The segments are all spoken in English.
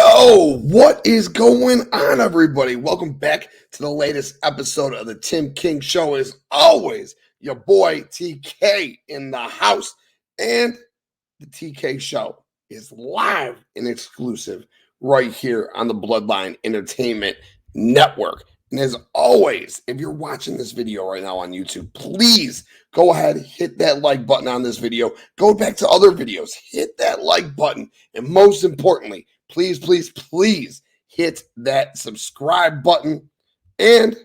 Yo, what is going on, everybody? Welcome back to the latest episode of the Tim King Show. As always, your boy TK in the house, and the TK Show is live and exclusive right here on the Bloodline Entertainment Network. And as always, if you're watching this video right now on YouTube, please go ahead, hit that like button on this video. Go back to other videos, hit that like button, and most importantly, please, please, please hit that subscribe button and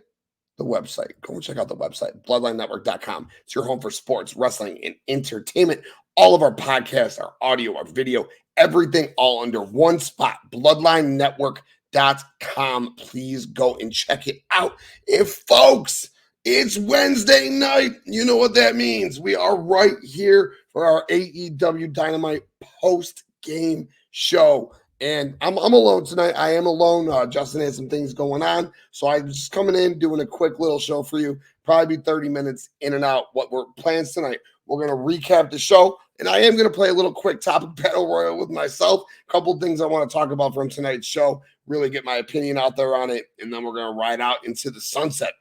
the website. Go and check out the website, bloodlinenetwork.com. It's your home for sports, wrestling, and entertainment. All of our podcasts, our audio, our video, everything all under one spot, bloodlinenetwork.com. Please go and check it out. And folks, it's Wednesday night. You know what that means. We are right here for our AEW Dynamite post-game show. And I'm alone tonight. I am alone. Justin had some things going on. So I'm just coming in, doing a quick little show for you. Probably be 30 minutes in and out. What we're plans tonight, we're going to recap the show. And I am going to play a little quick topic battle royal with myself. A couple of things I want to talk about from tonight's show. Really get my opinion out there on it. And then we're going to ride out into the sunset.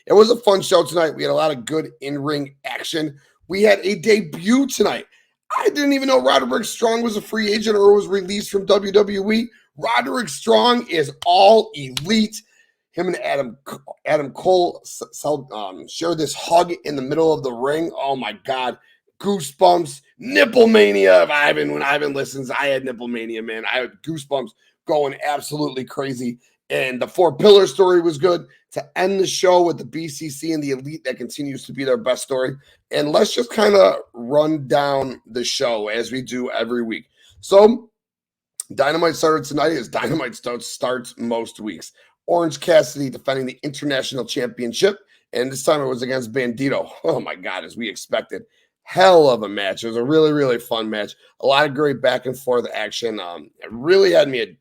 It was a fun show tonight. We had a lot of good in-ring action. We had a debut tonight. I didn't even know Roderick Strong was a free agent or was released from WWE. Roderick Strong is all elite. Him and AdamCole share this hug in the middle of the ring. Oh my God. Goosebumps. Nipple mania. When Ivan listens, I had nipple mania, man. I had goosebumps going absolutely crazy. And the Four Pillar story was good. To end the show with the BCC and the Elite, that continues to be their best story. And let's just kind of run down the show as we do every week. So Dynamite started tonight as Dynamite starts most weeks. OrangeCassidy defending the International Championship. And this time it was against Bandido. Oh my God, as we expected. Hell of a match. It was a really, really fun match. A lot of great back and forth action. It really had me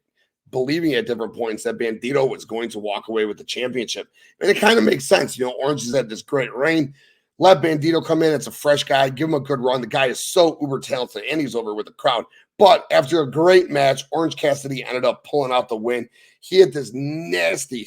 believing at different points that Bandido was going to walk away with the championship. And it kind of makes sense. You know, Orange has had this great reign. Let Bandido come in. It's a fresh guy. Give him a good run. The guy is so uber talented, and he's over with the crowd. But after a great match, OrangeCassidy ended up pulling out the win. He had this nasty,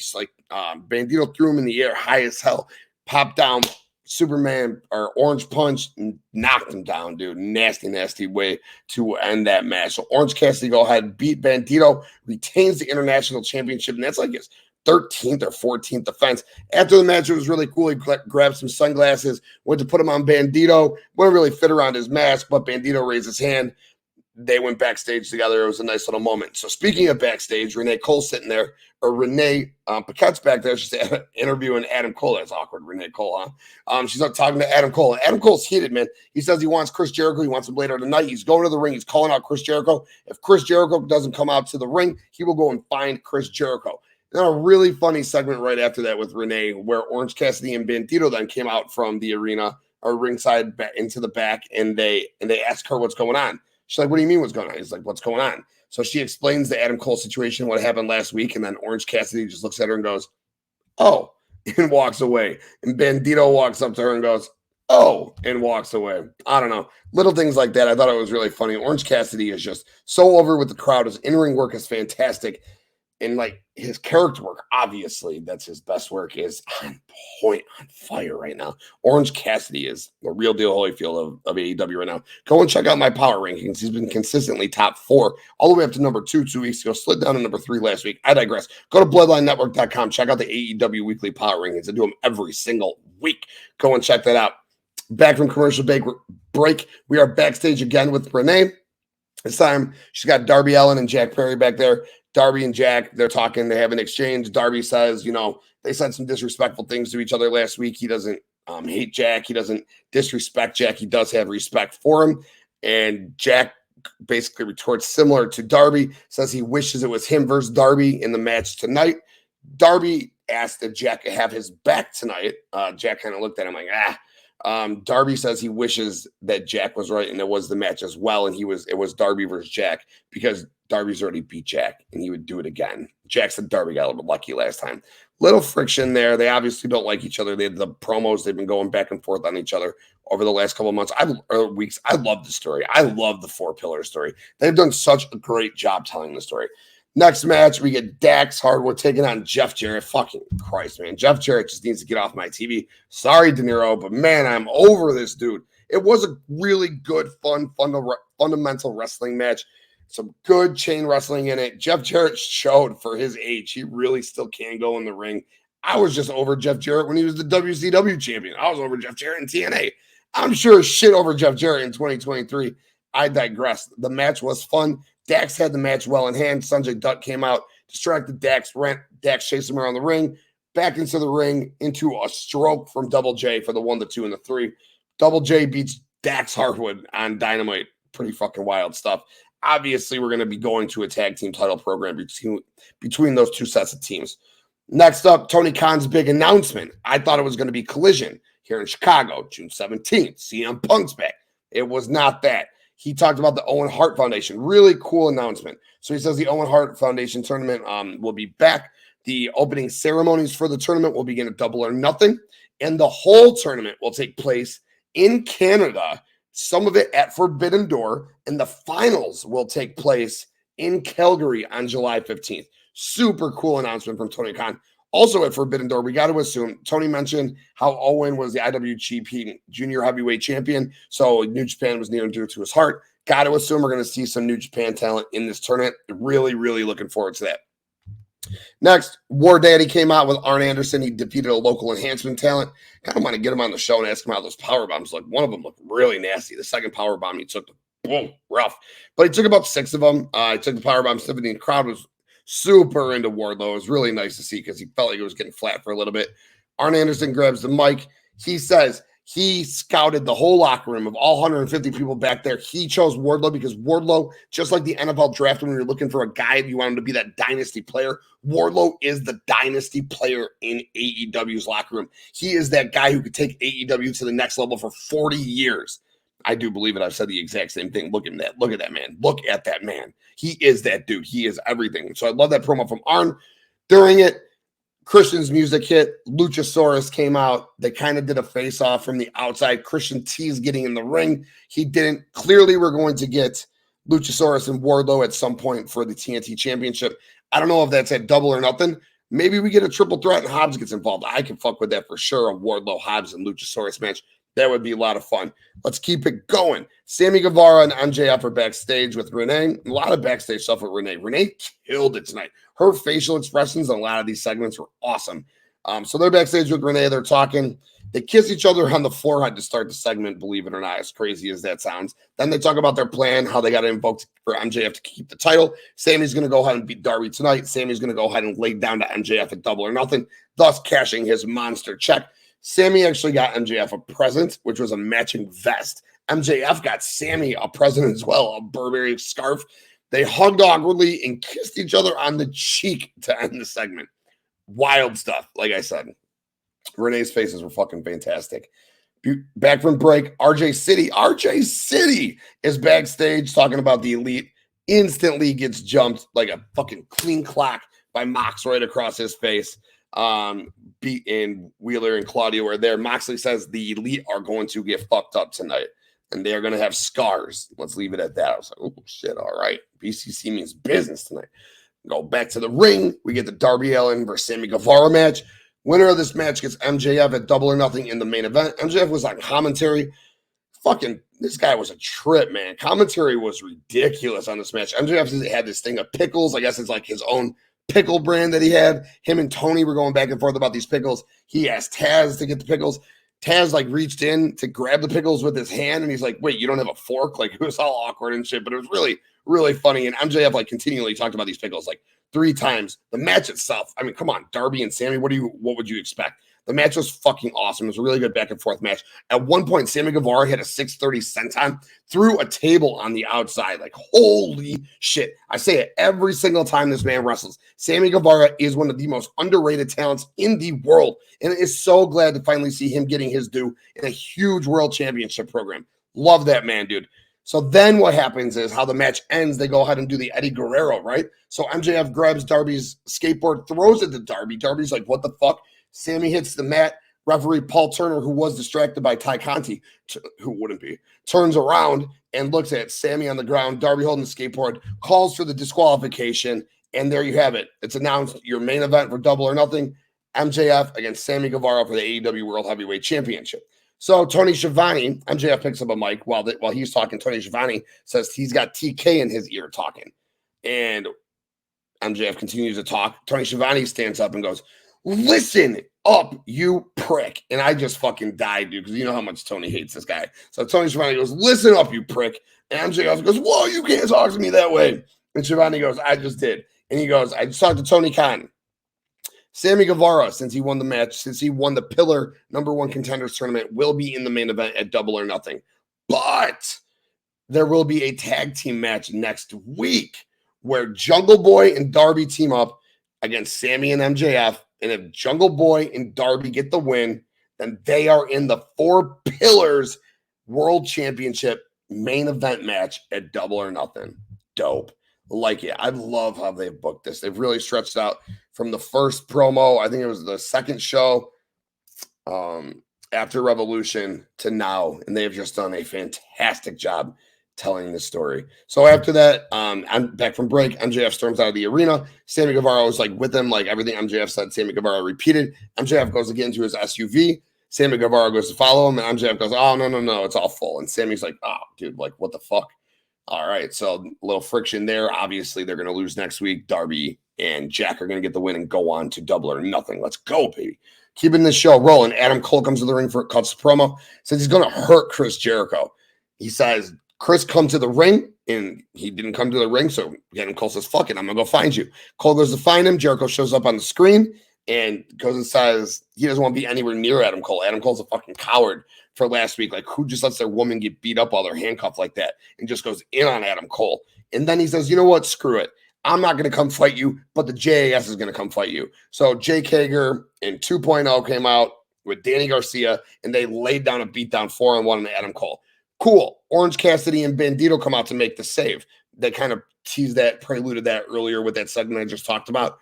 Bandido threw him in the air high as hell, popped down Superman or Orange Punch, and knocked him down, dude. Nasty, nasty way to end that match. So OrangeCassidy go ahead, beat Bandido, retains the International Championship, and that's like his 13th or 14th defense. After the match, it was really cool. He grabbed some sunglasses, went to put them on Bandido. Wouldn't really fit around his mask, but Bandido raised his hand. They went backstage together. It was a nice little moment. So speaking of backstage, Renee Cole's sitting there, or Renee Paquette's back there. She's interviewing AdamCole. That's awkward, Renee Cole, huh? She's up talking to AdamCole. AdamCole's heated, man. He says he wants Chris Jericho. He wants him later tonight. He's going to the ring. He's calling out Chris Jericho. If Chris Jericho doesn't come out to the ring, he will go and find Chris Jericho. Then a really funny segment right after that with Renee, where OrangeCassidy and Bandido then came out from the arena or ringside back into the back, and they ask her what's going on. She's like, what do you mean what's going on? He's like, what's going on? So she explains the AdamCole situation, what happened last week, and then OrangeCassidy just looks at her and goes, oh, and walks away. And Bandido walks up to her and goes, oh, and walks away. I don't know. Little things like that. I thought it was really funny. OrangeCassidy is just so over with the crowd. His in-ring work is fantastic. And like his character work, obviously, that's his best work, is on point, on fire right now. OrangeCassidy is the real deal Holyfield of AEW right now. Go and check out my power rankings. He's been consistently top 4 all the way up to number 2 weeks ago. Slid down to number 3 last week. I digress. Go to bloodlinenetwork.com. Check out the AEW weekly power rankings. I do them every single week. Go and check that out. Back from commercial break. We are backstage again with Renee. This time, she's got DarbyAllin and Jack Perry back there. Darby and Jack, they're talking. They have an exchange. Darby says, you know, they said some disrespectful things to each other last week. He doesn't hate Jack. He doesn't disrespect Jack. He does have respect for him. And Jack basically retorts similar to Darby, says he wishes it was him versus Darby in the match tonight. Darby asked if Jack could have his back tonight. Jack kind of looked at him like, Darby says he wishes that Jack was right and it was the match as well. And it was Darby versus Jack because Darby's already beat Jack and he would do it again. Jack said Darby got a little bit lucky last time. Little friction there. They obviously don't like each other. They had the promos. They've been going back and forth on each other over the last couple of months or weeks. I love the story. I love the 4-pillar story. They've done such a great job telling the story. Next match, we get Dax Hardwood taking on Jeff Jarrett. Fucking Christ, man. Jeff Jarrett just needs to get off my TV. Sorry, De Niro, but man, I'm over this dude. It was a really good, fundamental wrestling match. Some good chain wrestling in it. Jeff Jarrett showed for his age. He really still can go in the ring. I was just over Jeff Jarrett when he was the WCW champion. I was over Jeff Jarrett in TNA. I'm sure shit over Jeff Jarrett in 2023. I digress. The match was fun. Dax had the match well in hand. Sanjay Dutt came out, distracted Dax. Dax chased him around the ring, back into the ring, into a stroke from Double J for the 1, the 2, and the 3. Double J beats Dax Hardwood on Dynamite. Pretty fucking wild stuff. Obviously, we're going to be going to a tag team title program between those two sets of teams. Next up, Tony Khan's big announcement. I thought it was going to be Collision here in Chicago, June 17th. CM Punk's back. It was not that. He talked about the OwenHart Foundation. Really cool announcement. So he says the OwenHart Foundation tournament will be back. The opening ceremonies for the tournament will begin at Double or Nothing. And the whole tournament will take place in Canada, some of it at Forbidden Door. And the finals will take place in Calgary on July 15th. Super cool announcement from Tony Khan. Also at Forbidden Door, we got to assume, Tony mentioned how Owen was the IWGP Junior Heavyweight Champion, so New Japan was near and dear to his heart. Got to assume we're going to see some New Japan talent in this tournament. Really, really looking forward to that. Next, War Daddy came out with Arn Anderson. He defeated a local enhancement talent. Kind of want to get him on the show and ask him how those power bombs look. One of them looked really nasty. The second power bomb he took, boom, rough. But he took about 6 of them. He took the power bomb 70, and the crowd was super into Wardlow. It was really nice to see because he felt like it was getting flat for a little bit. Arn Anderson grabs the mic. He says he scouted the whole locker room of all 150 people back there. He chose Wardlow because Wardlow, just like the NFL draft, when you're looking for a guy, you want him to be that dynasty player. Wardlow is the dynasty player in AEW's locker room. He is that guy who could take AEW to the next level for 40 years. I do believe it. I've said the exact same thing. Look at that. Look at that man. Look at that man. He is that dude. He is everything. So I love that promo from Arn. During it, Christian's music hit. Luchasaurus came out. They kind of did a face-off from the outside. Christian teased getting in the ring. He didn't. Clearly, we're going to get Luchasaurus and Wardlow at some point for the TNT Championship. I don't know if that's at Double or Nothing. Maybe we get a triple threat and Hobbs gets involved. I can fuck with that for sure. A Wardlow, Hobbs, and Luchasaurus match. That would be a lot of fun. Let's keep it going. Sammy Guevara and MJF are backstage with Renee. A lot of backstage stuff with Renee. Renee killed it tonight. Her facial expressions in a lot of these segments were awesome. So they're backstage with Renee. They're talking. They kiss each other on the forehead to start the segment, believe it or not, as crazy as that sounds. Then they talk about their plan, how they got invoked for MJF to keep the title. Sammy's going to go ahead and beat Darby tonight. Sammy's going to go ahead and lay down to MJF at Double or Nothing, thus cashing his monster check. Sammy actually got MJF a present, which was a matching vest. MJF got Sammy a present as well, a Burberry scarf. They hugged awkwardly and kissed each other on the cheek to end the segment. Wild stuff, like I said. Renee's faces were fucking fantastic. Back from break, RJ City is backstage talking about the Elite. Instantly gets jumped like a fucking clean clock by Mox right across his face. Wheeler and Claudio are there. Moxley says the Elite are going to get fucked up tonight and they're going to have scars. Let's leave it at that. I was like, oh shit, all right. BCC means business tonight. Go back to the ring. We get the DarbyAllin versus Sammy Guevara match. Winner of this match gets MJF at Double or Nothing in the main event. MJF was on commentary. Fucking, this guy was a trip, man. Commentary was ridiculous on this match. MJF had this thing of pickles. I guess it's like his own pickle brand that he had. Him and Tony were going back and forth about these pickles. He asked Taz to get the pickles. Taz like reached in to grab the pickles with his hand, and he's like, wait, you don't have a fork? Like, it was all awkward and shit, but it was really, really funny. And MJF like continually talked about these pickles like 3 times. The match itself, I mean, come on, Darby and Sammy, what would you expect? The match was fucking awesome. It was a really good back and forth match. At one point, Sammy Guevara hit a 630 senton through a table on the outside. Like, holy shit. I say it every single time this man wrestles. Sammy Guevara is one of the most underrated talents in the world. And it is so glad to finally see him getting his due in a huge world championship program. Love that man, dude. So then what happens is how the match ends, they go ahead and do the Eddie Guerrero, right? So MJF grabs Darby's skateboard, throws it to Darby. Darby's like, what the fuck? Sammy hits the mat. Referee Paul Turner, who was distracted by Ty Conti, who wouldn't be, turns around and looks at Sammy on the ground. Darby holding the skateboard, calls for the disqualification, and there you have it. It's announced your main event for Double or Nothing, MJF against Sammy Guevara for the AEW World Heavyweight Championship. So Tony Schiavone, MJF picks up a mic while he's talking. Tony Schiavone says he's got TK in his ear talking. And MJF continues to talk. Tony Schiavone stands up and goes, listen up, you prick. And I just fucking died, dude, because you know how much Tony hates this guy. So Tony Schiavone goes, listen up, you prick. And MJF goes, whoa, you can't talk to me that way. And Schiavone goes, I just did. And he goes, I just talked to TonyKhan. Sammy Guevara, since he won the match, since he won the Pillar #1 Contenders Tournament, will be in the main event at Double or Nothing. But there will be a tag team match next week where Jungle Boy and Darby team up against Sammy and MJF. And if Jungle Boy and Darby get the win, then they are in the 4 Pillars World Championship main event match at Double or Nothing. Dope. Like it. I love how they've booked this. They've really stretched out from the first promo. I think it was the second show after Revolution to now. And they've just done a fantastic job telling this story. So after that, I'm back from break. MJF storms out of the arena. Sammy Guevara was like with him, like everything MJF said, Sammy Guevara repeated. MJF goes again to his SUV. Sammy Guevara goes to follow him, and MJF goes, oh, no, it's all full. And Sammy's like, oh, dude, like, what the fuck? All right, so a little friction there. Obviously, they're going to lose next week. Darby and Jack are going to get the win and go on to Double or Nothing. Let's go, baby. Keeping this show rolling. AdamCole comes to the ring for cuts promo. Says he's going to hurt Chris Jericho. He says, Chris come to the ring, and he didn't come to the ring, so AdamCole says, fuck it, I'm going to go find you. Cole goes to find him. Jericho shows up on the screen and goes and says he doesn't want to be anywhere near AdamCole. AdamCole's a fucking coward for last week. Like, who just lets their woman get beat up while they're handcuffed like that and just goes in on AdamCole? And then he says, you know what? Screw it. I'm not going to come fight you, but the JAS is going to come fight you. So Jake Hager in 2.0 came out with Danny Garcia, and they laid down a beatdown 4-on-1 on AdamCole. Cool. OrangeCassidy and Bandido come out to make the save. They kind of teased that, preluded that earlier with that segment I just talked about.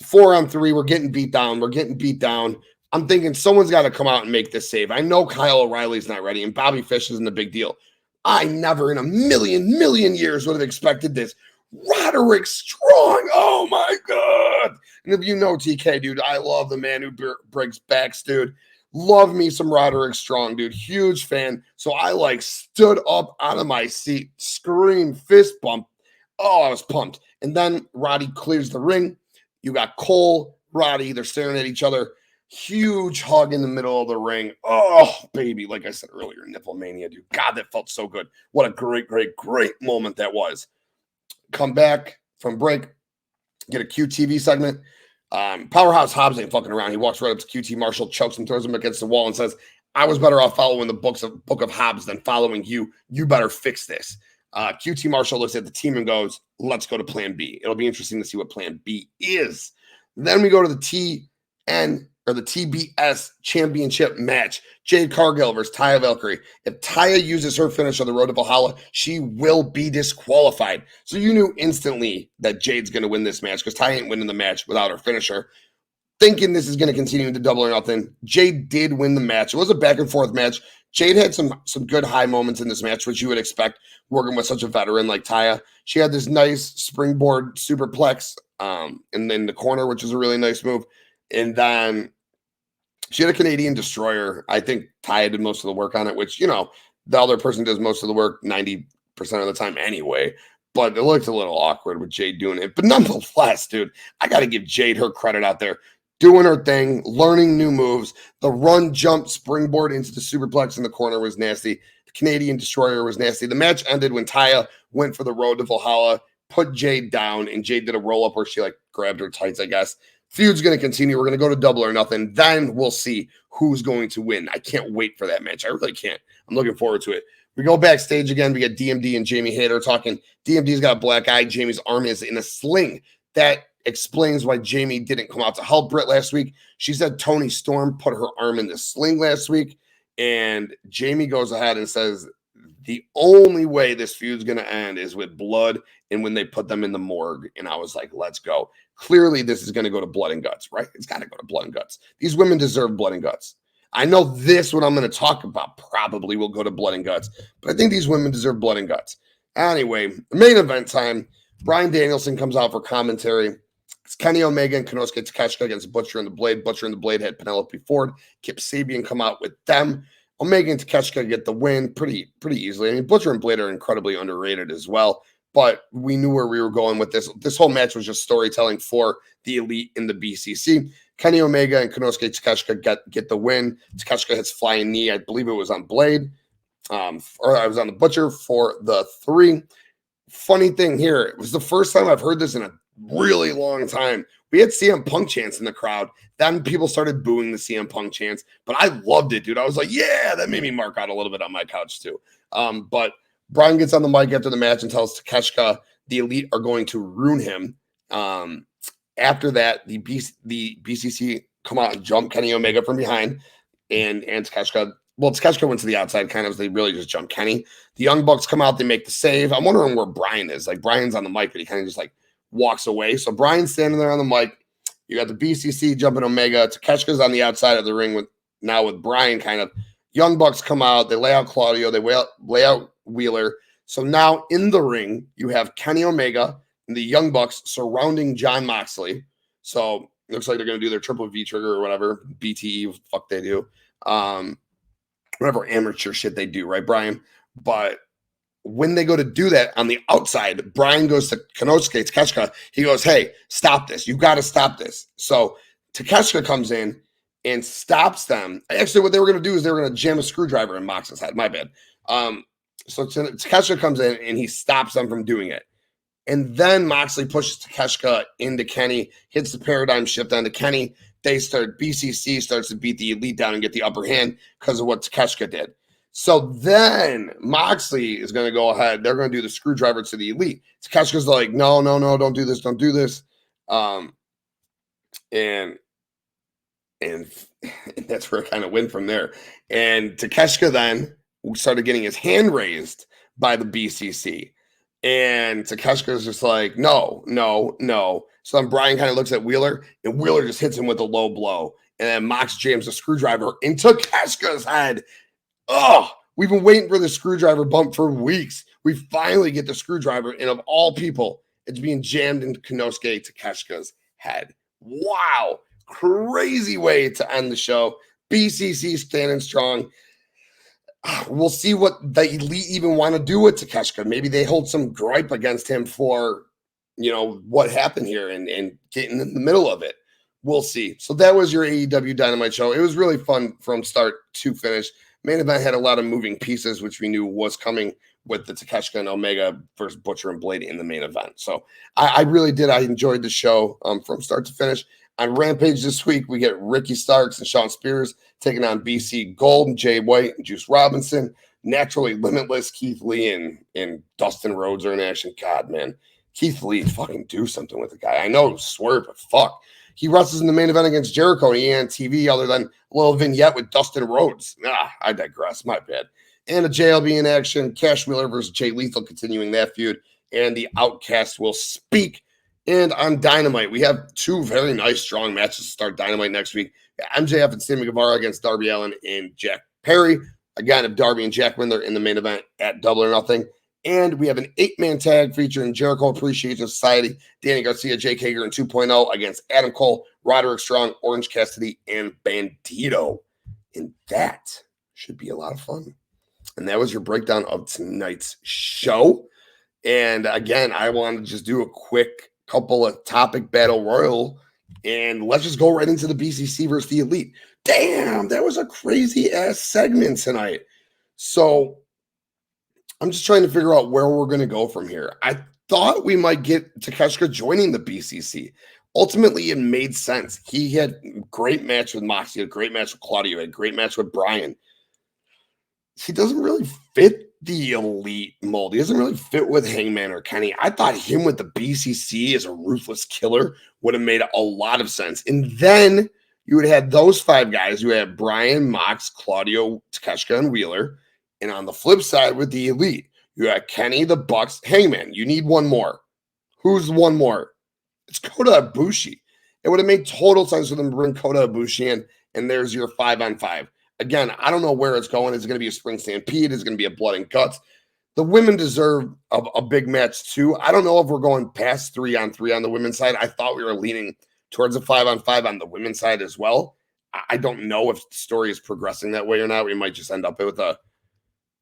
4-on-3, we're getting beat down. I'm thinking someone's got to come out and make this save. I know Kyle O'Reilly's not ready, and Bobby Fish isn't a big deal. I never in a million years would have expected this. Roderick Strong. Oh, my God. And if you know TK, dude, I love the man who breaks backs, dude. Love me some Roderick Strong, dude. Huge fan. So I, like, stood up out of my seat, screamed, fist bump. Oh, I was pumped. And then Roddy clears the ring. You got Cole, Roddy. They're staring at each other. Huge hug in the middle of the ring. Oh, baby. Like I said earlier, nipple mania, dude. God, that felt so good. What a great moment that was. Come back from break. Get a QTV segment. Powerhouse Hobbs ain't fucking around. He walks right up to QT Marshall, chokes him, throws him against the wall, and says, I was better off following the book of Hobbs than following you. You better fix this. QT Marshall looks at the team and goes, let's go to plan B. It'll be interesting to see what plan B is. Then we go to the TBS championship match. Jade Cargill versus TayaValkyrie. If Taya uses her finish on the road to Valhalla, she will be disqualified. So you knew instantly that Jade's going to win this match because Taya ain't winning the match without her finisher. Thinking this is going to continue into Double or Nothing, Jade did win the match. It was a back and forth match. Jade had some good high moments in this match, which you would expect working with such a veteran like Taya. She had this nice springboard superplex in the corner, which is a really nice move. And then she had a Canadian destroyer. I think Taya did most of the work on it, which, you know, the other person does most of the work 90% of the time anyway. But it looked a little awkward with Jade doing it. But nonetheless, dude, I got to give Jade her credit out there. Doing her thing, learning new moves. The run, jump, springboard into the superplex in the corner was nasty. The Canadian destroyer was nasty. The match ended when Taya went for the road to Valhalla, put Jade down, and Jade did a roll-up where she, like, grabbed her tights, I guess. feud's going to continue. We're going to go to Double or Nothing. Then we'll see who's going to win. I can't wait for that match. I really can't. I'm looking forward to it. We go backstage again. We get DMD and Jamie Hayter talking. DMD's got a black eye. Jamie's arm is in a sling. That explains why Jamie didn't come out to help Britt last week. She said Tony Storm put her arm in the sling last week. And Jamie goes ahead and says the only way this feud's going to end is with blood and when they put them in the morgue. And I was like, let's go. Clearly, this is going to go to blood and guts, right? It's got to go to blood and guts. These women deserve blood and guts. I know this, what I'm going to talk about, probably will go to blood and guts, but I think these women deserve blood and guts. Anyway, main event time. BryanDanielson comes out for commentary. It's Kenny Omega and Konosuke Takeshita against Butcher and the Blade. Butcher and the Blade had Penelope Ford. Kip Sabian come out with them. Omega and Takeshita get the win pretty easily. I mean, Butcher and Blade are incredibly underrated as well, but we knew where we were going with this. This whole match was just storytelling for the Elite in the BCC. Kenny Omega and Konosuke Takeshita get the win. Takeshita hits flying knee. I believe it was on Blade, or I was on the Butcher for the 3. Funny thing here, it was the first time I've heard this in a really long time. We had CM Punk chants in the crowd. Then people started booing the CM Punk chants, but I loved it, dude. I was like, yeah, that made me mark out a little bit on my couch too. But Bryan gets on the mic after the match and tells Takeshita the Elite are going to ruin him. After that, the BCC come out and jump Kenny Omega from behind, and Takeshita. Well, Takeshita went to the outside, kind of. They really just jumped Kenny. The Young Bucks come out, they make the save. I'm wondering where Bryan is. Like, Bryan's on the mic, but he kind of just like walks away. So Bryan's standing there on the mic. You got the BCC jumping Omega. Takeshita's on the outside of the ring with Bryan kind of. Young Bucks come out. They lay out Claudio. They lay out Wheeler. So now in the ring, you have Kenny Omega and the Young Bucks surrounding Jon Moxley. So it looks like they're going to do their triple V trigger or whatever. BTE, what the fuck they do. Whatever amateur shit they do, right, Bryan? But when they go to do that on the outside, Bryan goes to Konosuke Takeshita. He goes, hey, stop this. You got to stop this. So Takeshita comes in and stops them. Actually, what they were going to do is they were going to jam a screwdriver in Mox's head. My bad. So Takeshita comes in and he stops them from doing it. And then Moxley pushes Takeshita into Kenny, hits the paradigm shift onto Kenny. BCC starts to beat the Elite down and get the upper hand because of what Takeshita did. So then Moxley is going to go ahead. They're going to do the screwdriver to the Elite. Takeshita's like, no, don't do this. Don't do this. And that's where it kind of went from there. And Takeshita then started getting his hand raised by the BCC. And Takeshita's just like, no. So then Bryan kind of looks at Wheeler, and Wheeler just hits him with a low blow. And then Mox jams a screwdriver into Takeshita's head. Oh, we've been waiting for the screwdriver bump for weeks. We finally get the screwdriver, and of all people, it's being jammed into Konosuke Takeshita's head. Wow. Crazy way to end the show. BCC standing strong. We'll see what the Elite even want to do with Takeshita. Maybe they hold some gripe against him for, what happened here and getting in the middle of it. We'll see. So that was your AEW Dynamite show. It was really fun from start to finish. Main event had a lot of moving pieces, which we knew was coming with the Takeshita and Omega versus Butcher and Blade in the main event. So I really did. I enjoyed the show from start to finish. On Rampage this week, we get Ricky Starks and Shawn Spears taking on BC Gold, JayWhite, and Juice Robinson. Naturally Limitless, Keith Lee, and Dustin Rhodes are in action. God, man. Keith Lee, fucking do something with the guy. I know, swerve, but fuck. He wrestles in the main event against Jericho, and he ain't on TV other than a little vignette with Dustin Rhodes. I digress. My bad. And a JLB in action. Cash Wheeler versus Jay Lethal continuing that feud. And the Outcast will speak. And on Dynamite, we have 2 very nice, strong matches to start Dynamite next week. MJF and SammyGuevara against DarbyAllin and Jack Perry. Again, if Darby and Jack win, they're in the main event at Double or Nothing. And we have an 8-man tag featuring Jericho Appreciation Society, Danny Garcia, Jake Hager, and 2.0 against AdamCole, Roderick Strong, OrangeCassidy, and Bandido. And that should be a lot of fun. And that was your breakdown of tonight's show. And again, I want to just do a quick couple of topic battle royal, and let's just go right into the BCC versus the Elite. Damn, that was a crazy ass segment tonight. So I'm just trying to figure out where we're going to go from here. thought we might get Takeshita joining the BCC. Ultimately, it made sense. He had a great match with Moxley, a great match with Claudio, a great match with Bryan. He doesn't really fit the elite mold. He doesn't really fit with Hangman or Kenny. I thought him with the BCC as a ruthless killer would have made a lot of sense. And then you would have had those 5 guys. You had Bryan, Mox, Claudio, Takeshita, and Wheeler. And on the flip side with the elite, you had Kenny, the Bucks, Hangman. You need one more. Who's one more? It's Kota Ibushi. It would have made total sense for them to bring Kota Ibushi in, and there's your 5-on-5. Again, I don't know where it's going. Is it going to be a spring stampede? Is it going to be a blood and guts? The women deserve a big match too. I don't know if we're going past 3-on-3 on the women's side. I thought we were leaning towards a 5-on-5 on the women's side as well. I don't know if the story is progressing that way or not. We might just end up with a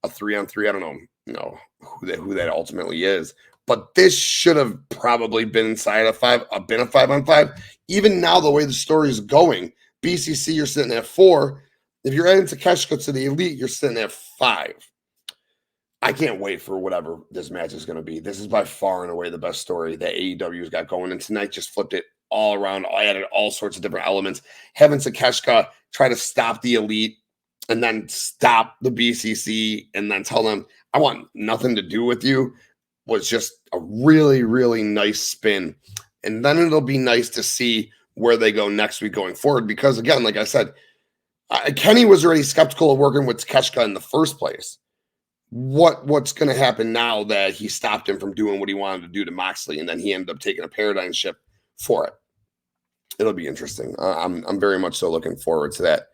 3-on-3. I don't know, who that ultimately is. But this should have probably been inside a 5-on-5. Even now, the way the story is going, BCC, you're sitting at 4. If you're adding Takeshita to the elite, you're sitting at 5. I can't wait for whatever this match is going to be. This is by far and away the best story that AEW's got going. And tonight just flipped it all around. I added all sorts of different elements. Having Takeshita try to stop the elite and then stop the BCC and then tell them, I want nothing to do with you, was just a really, really nice spin. And then it'll be nice to see where they go next week going forward. Because again, like I said, Kenny was already skeptical of working with Takeshita in the first place. What's going to happen now that he stopped him from doing what he wanted to do to Moxley, and then he ended up taking a paradigm shift for it? It'll be interesting. I'm very much so looking forward to that.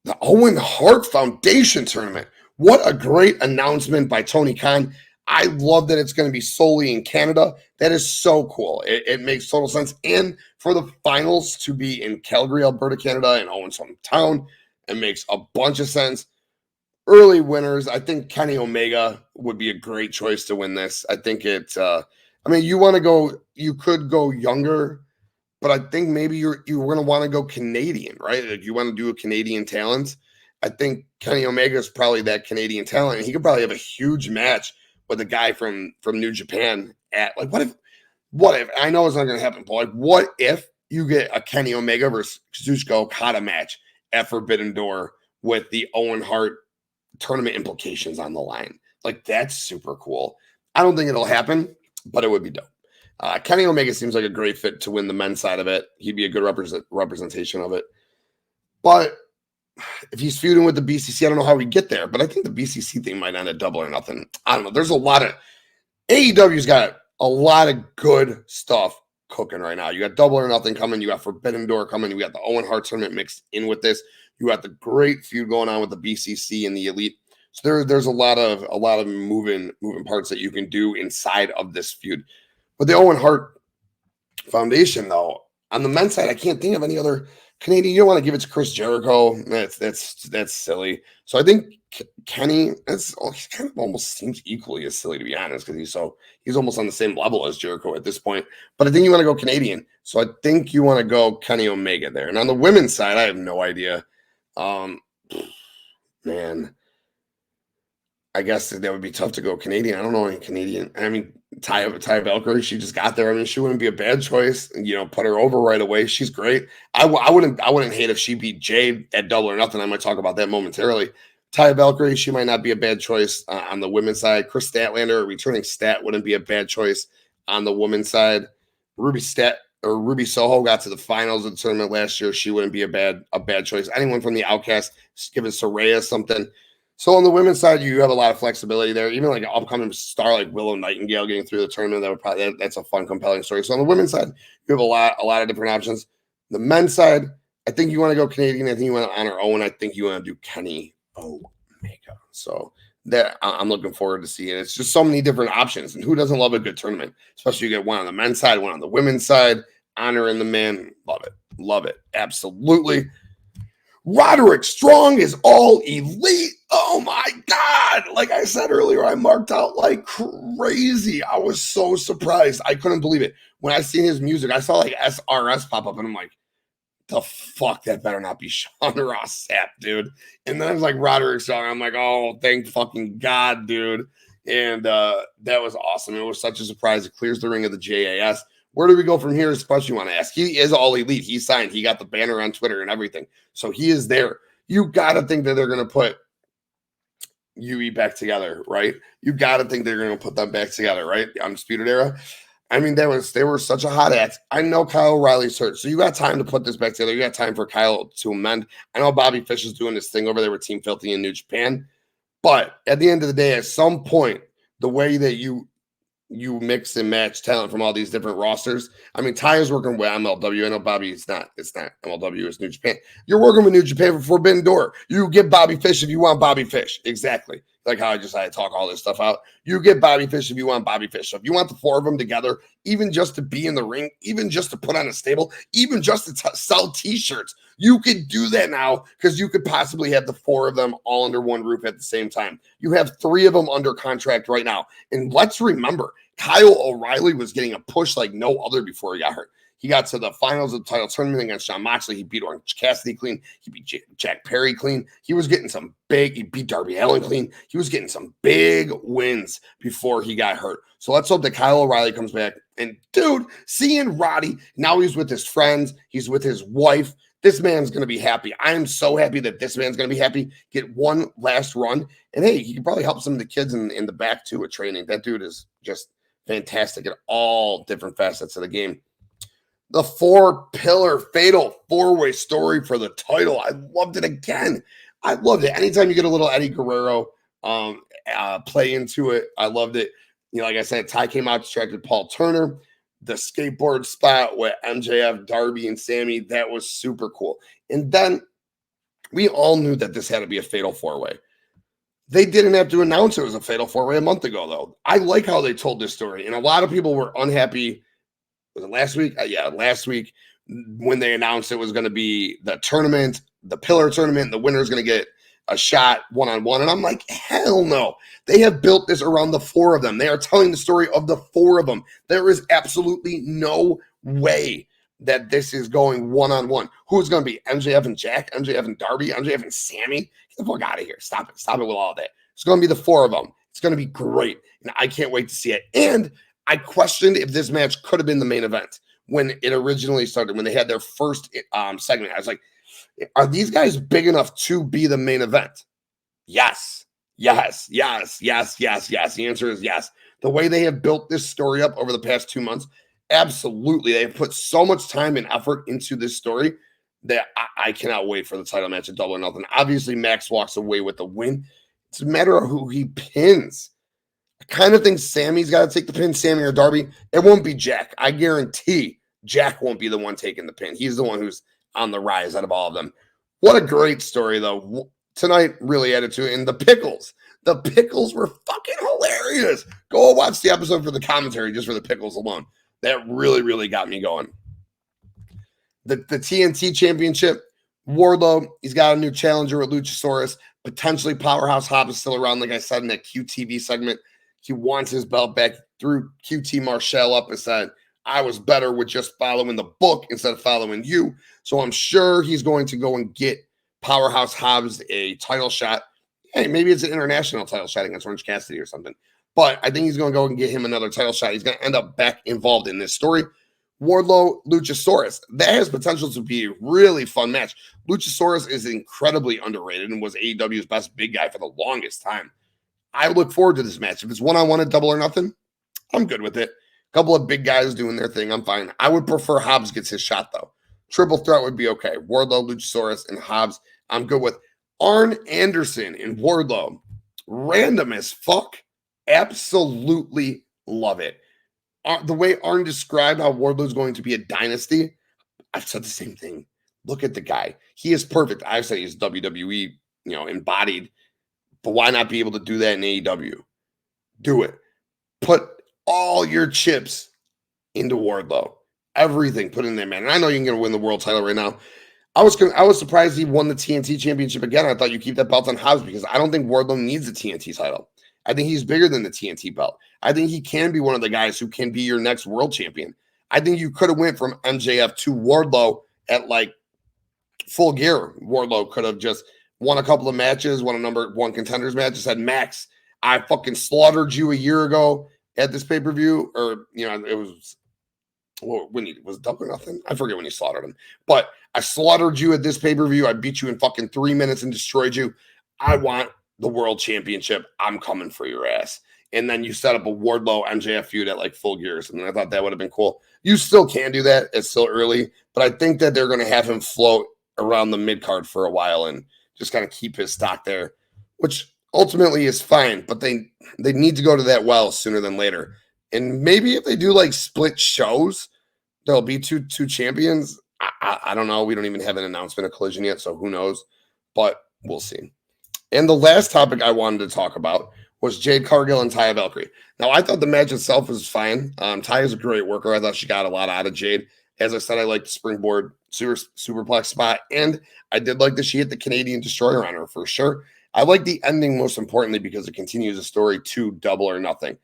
The OwenHart Foundation Tournament. What a great announcement by TonyKhan. I love that it's going to be solely in Canada. That is so cool. It makes total sense. And for the finals to be in Calgary, Alberta, Canada, in Owen's hometown, it makes a bunch of sense. Early winners, I think Kenny Omega would be a great choice to win this. I think it's, you could go younger, but I think maybe you're going to want to go Canadian, right? If you want to do a Canadian talent, I think Kenny Omega is probably that Canadian talent. And he could probably have a huge match with a guy from New Japan at, like, what if, I know it's not going to happen, but like, what if you get a Kenny Omega versus Kazuchika Okada match at Forbidden Door with the OwenHart tournament implications on the line? Like, that's super cool. I don't think it'll happen, but it would be dope. Kenny Omega seems like a great fit to win the men's side of it. He'd be a good representation of it. But if he's feuding with the BCC, I don't know how we get there, but I think the BCC thing might end at Double or Nothing. I don't know. There's a lot of AEW's got a lot of good stuff cooking right now. You got Double or Nothing coming. You got Forbidden Door coming. You got the OwenHart tournament mixed in with this. You got the great feud going on with the BCC and the Elite. So there's a lot of moving parts that you can do inside of this feud. But the OwenHart Foundation, though, on the men's side, I can't think of any other Canadian. You don't want to give it to Chris Jericho. That's silly. So I think Kenny, he kind of almost seems equally as silly, to be honest, because he's almost on the same level as Jericho at this point. But I think you want to go Canadian. So I think you want to go Kenny Omega there. And on the women's side, I have no idea. Man, I guess that would be tough to go Canadian. I don't know any Canadian. I mean, TayaValkyrie, she just got there. I mean, she wouldn't be a bad choice. Put her over right away. She's great. I wouldn't hate if she beat Jade at Double or Nothing. I might talk about that momentarily. TayaValkyrie, she might not be a bad choice on the women's side. Chris Statlander, a returning Stat, wouldn't be a bad choice on the women's side. Ruby Soho got to the finals of the tournament last year. She wouldn't be a bad choice. Anyone from the Outcast, giving Saraya something. So on the women's side, you have a lot of flexibility there. Even like an upcoming star like Willow Nightingale getting through the tournament, that's a fun, compelling story. So on the women's side, you have a lot of different options. The men's side, I think you want to go Canadian. I think you want to honor Owen. I think you want to do Kenny Omega. So that I'm looking forward to seeing. It's just so many different options, and who doesn't love a good tournament? Especially you get one on the men's side, one on the women's side, honoring the man. Love it, absolutely. Roderick Strong is all elite. Oh my God. Like I said earlier, I marked out like crazy. I was so surprised. I couldn't believe it. When I seen his music, I saw like SRS pop up and I'm like, the fuck, that better not be Sean Ross Sapp, dude. And then I was like, Roderick Strong. I'm like, oh, thank fucking God, dude. And that was awesome. It was such a surprise. It clears the ring of the JAS. Where do we go from here is the question you want to ask. He is all elite. He signed. He got the banner on Twitter and everything. So he is there. You got to think that they're going to put UE back together, right? You got to think they're going to put them back together, right? The Undisputed Era. I mean, they were such a hot act. I know Kyle O'Reilly's hurt, so you got time to put this back together. You got time for Kyle to amend. I know Bobby Fish is doing this thing over there with Team Filthy in New Japan, but at the end of the day, at some point, the way that you mix and match talent from all these different rosters. I mean, Taya's working with MLW. I know Bobby, it's not MLW, it's New Japan. You're working with New Japan for Forbidden Door. You get Bobby Fish if you want Bobby Fish. Exactly. Like how I just had to talk all this stuff out. You get Bobby Fish if you want Bobby Fish. So if you want the four of them together, even just to be in the ring, even just to put on a stable, even just to sell t-shirts, you could do that now because you could possibly have the four of them all under one roof at the same time. You have three of them under contract right now. And let's remember, Kyle O'Reilly was getting a push like no other before he got hurt. He got to the finals of the title tournament against JonMoxley. He beat OrangeCassidy clean. He beat Jack Perry clean. He was getting he beat DarbyAllin clean. He was getting some big wins before he got hurt. So let's hope that Kyle O'Reilly comes back. And dude, seeing Roddy, now he's with his friends. He's with his wife. This man's going to be happy. I am so happy that this man's going to be happy. Get one last run. And hey, he can probably help some of the kids in the back too with training. That dude is just fantastic at all different facets of the game. The four-pillar fatal four-way story for the title. I loved it again. I loved it. Anytime you get a little Eddie Guerrero play into it, I loved it. You know, like I said, Ty came out, distracted Paul Turner. The skateboard spot with MJF, Darby, and Sammy, that was super cool. And then we all knew that this had to be a fatal four-way. They didn't have to announce it was a fatal four-way a month ago, though. I like how they told this story. And a lot of people were unhappy. Was it last week? Yeah, last week when they announced it was going to be the tournament, the pillar tournament, and the winner is going to get a shot one-on-one. And I'm like, hell no. They have built this around the four of them. They are telling the story of the four of them. There is absolutely no way that this is going one-on-one. Who's going to be? MJF and Jack? MJF and Darby? MJF and Sammy? Get the fuck out of here. Stop it. Stop it with all that. It's going to be the four of them. It's going to be great. And I can't wait to see it. And I questioned if this match could have been the main event when it originally started, when they had their first segment. I was like, are these guys big enough to be the main event? Yes. Yes. Yes. Yes. Yes. Yes. The answer is yes. The way they have built this story up over the past 2 months, absolutely. They have put so much time and effort into this story that I cannot wait for the title match at Double or Nothing. Obviously, Max walks away with the win. It's a matter of who he pins. I kind of think Sammy's got to take the pin, Sammy or Darby. It won't be Jack. I guarantee Jack won't be the one taking the pin. He's the one who's on the rise out of all of them. What a great story, though. Tonight really added to it. And the pickles were fucking hilarious. Go watch the episode for the commentary just for the pickles alone. That really, really got me going. The TNT Championship, Wardlow, he's got a new challenger with Luchasaurus. Potentially Powerhouse Hobbs is still around, like I said in that QTV segment. He wants his belt back. Threw QT Marshall up and said, I was better with just following the book instead of following you. So I'm sure he's going to go and get Powerhouse Hobbs a title shot. Hey, maybe it's an international title shot against OrangeCassidy or something. But I think he's going to go and get him another title shot. He's going to end up back involved in this story. Wardlow, Luchasaurus. That has potential to be a really fun match. Luchasaurus is incredibly underrated and was AEW's best big guy for the longest time. I look forward to this match. If it's one-on-one at Double or Nothing, I'm good with it. A couple of big guys doing their thing, I'm fine. I would prefer Hobbs gets his shot, though. Triple threat would be okay. Wardlow, Luchasaurus, and Hobbs, I'm good with. Arn Anderson and Wardlow, random as fuck. Absolutely love it. The way Arn described how Wardlow's going to be a dynasty, I've said the same thing. Look at the guy. He is perfect. I've said he's WWE, embodied. But why not be able to do that in AEW? Do it. Put all your chips into Wardlow. Everything put in there, man. And I know you're going to win the world title right now. I was surprised he won the TNT championship again. I thought you keep that belt on Hobbs because I don't think Wardlow needs the TNT title. I think he's bigger than the TNT belt. I think he can be one of the guys who can be your next world champion. I think you could have went from MJF to Wardlow at like full gear. Wardlow could have just won a couple of matches, won a number one contenders match, just had Max I fucking slaughtered you a year ago at this pay-per-view, or, you know, it was, well, when he was Double or Nothing. I forget when he slaughtered him, but I slaughtered you at this pay-per-view. I beat you in fucking 3 minutes and destroyed you. I want the world championship. I'm coming for your ass. And then you set up a Wardlow MJF feud at like Full Gear or something. I thought that would have been cool. You still can do that. It's still early, but I think that they're going to have him float around the mid card for a while and just kind of keep his stock there, which ultimately is fine, but they need to go to that well sooner than later. And maybe if they do like split shows, there'll be two champions. I don't know. We don't even have an announcement of Collision yet, so who knows? But we'll see. And the last topic I wanted to talk about was Jade Cargill and TayaValkyrie. Now, I thought the match itself was fine. Taya's a great worker. I thought she got a lot out of Jade. As I said, I liked the springboard superplex spot, and I did like that she hit the Canadian Destroyer on her for sure. I like the ending most importantly because it continues the story to Double or Nothing.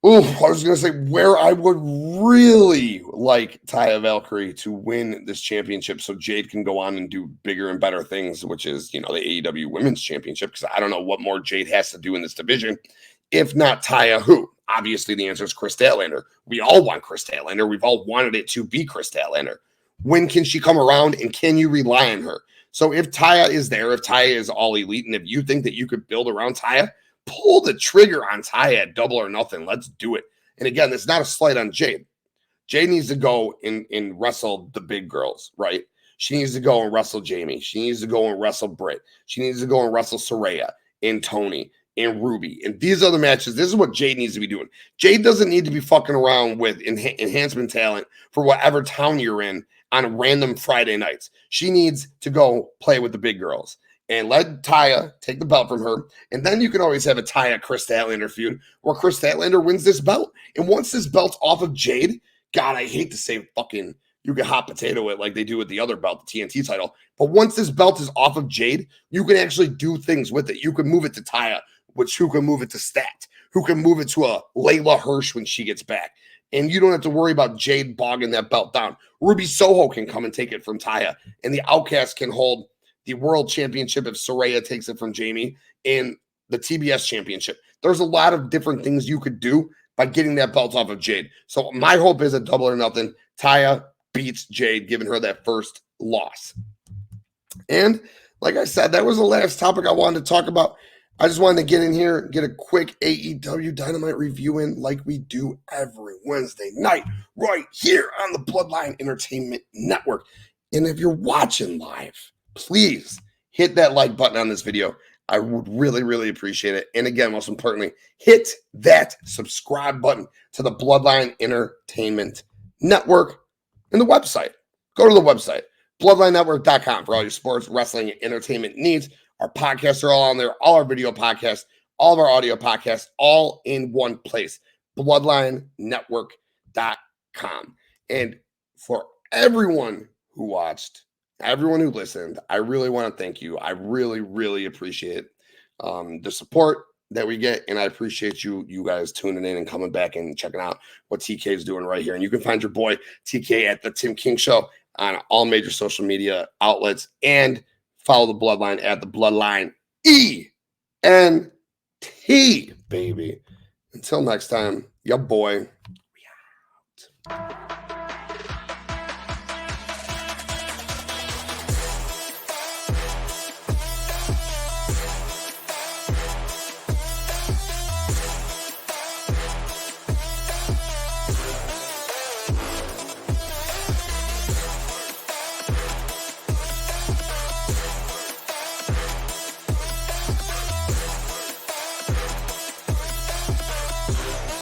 Ooh, I was going to say where I would really like TayaValkyrie to win this championship so Jade can go on and do bigger and better things, which is, you know, the AEW Women's Championship, because I don't know what more Jade has to do in this division. If not Taya, who? Obviously, the answer is Chris Statlander. We all want Chris Statlander. We've all wanted it to be Chris Statlander. When can she come around, and can you rely on her? So if Taya is there, if Taya is all elite, and if you think that you could build around Taya, pull the trigger on Taya at Double or Nothing. Let's do it. And again, it's not a slight on Jade. Jade needs to go and wrestle the big girls, right? She needs to go and wrestle Jamie. She needs to go and wrestle Britt. She needs to go and wrestle Saraya and Tony and Ruby. And these other matches, this is what Jade needs to be doing. Jade doesn't need to be fucking around with enhancement talent for whatever town you're in on random Friday nights. She needs to go play with the big girls and let Taya take the belt from her. And then you can always have a Taya Chris Statlander feud where Chris Statlander wins this belt. And once this belt's off of Jade, God, I hate to say fucking you can hot potato it like they do with the other belt, the TNT title. But once this belt is off of Jade, you can actually do things with it. You can move it to Taya, which who can move it to Stat, who can move it to a Layla Hirsch when she gets back. And you don't have to worry about Jade bogging that belt down. Ruby Soho can come and take it from Taya. And the Outcast can hold the world championship if Saraya takes it from Jamie, and the TBS championship. There's a lot of different things you could do by getting that belt off of Jade. So my hope is at Double or Nothing, Taya beats Jade, giving her that first loss. And like I said, that was the last topic I wanted to talk about. I just wanted to get in here and get a quick AEW Dynamite review in like we do every Wednesday night right here on the Bloodline Entertainment Network. And if you're watching live, please hit that like button on this video. I would really, really appreciate it. And again, most importantly, hit that subscribe button to the Bloodline Entertainment Network and the website. Go to the website, bloodlinenetwork.com, for all your sports, wrestling, and entertainment needs. Our podcasts are all on there, all our video podcasts, all of our audio podcasts, all in one place, bloodlinenetwork.com. And for everyone who watched, everyone who listened, I really want to thank you. I really, really appreciate the support that we get, and I appreciate you guys tuning in and coming back and checking out what TK is doing right here. And you can find your boy TK at the Tim King Show on all major social media outlets, and follow the Bloodline at the Bloodline ENT, baby. Until next time, your boy, we out.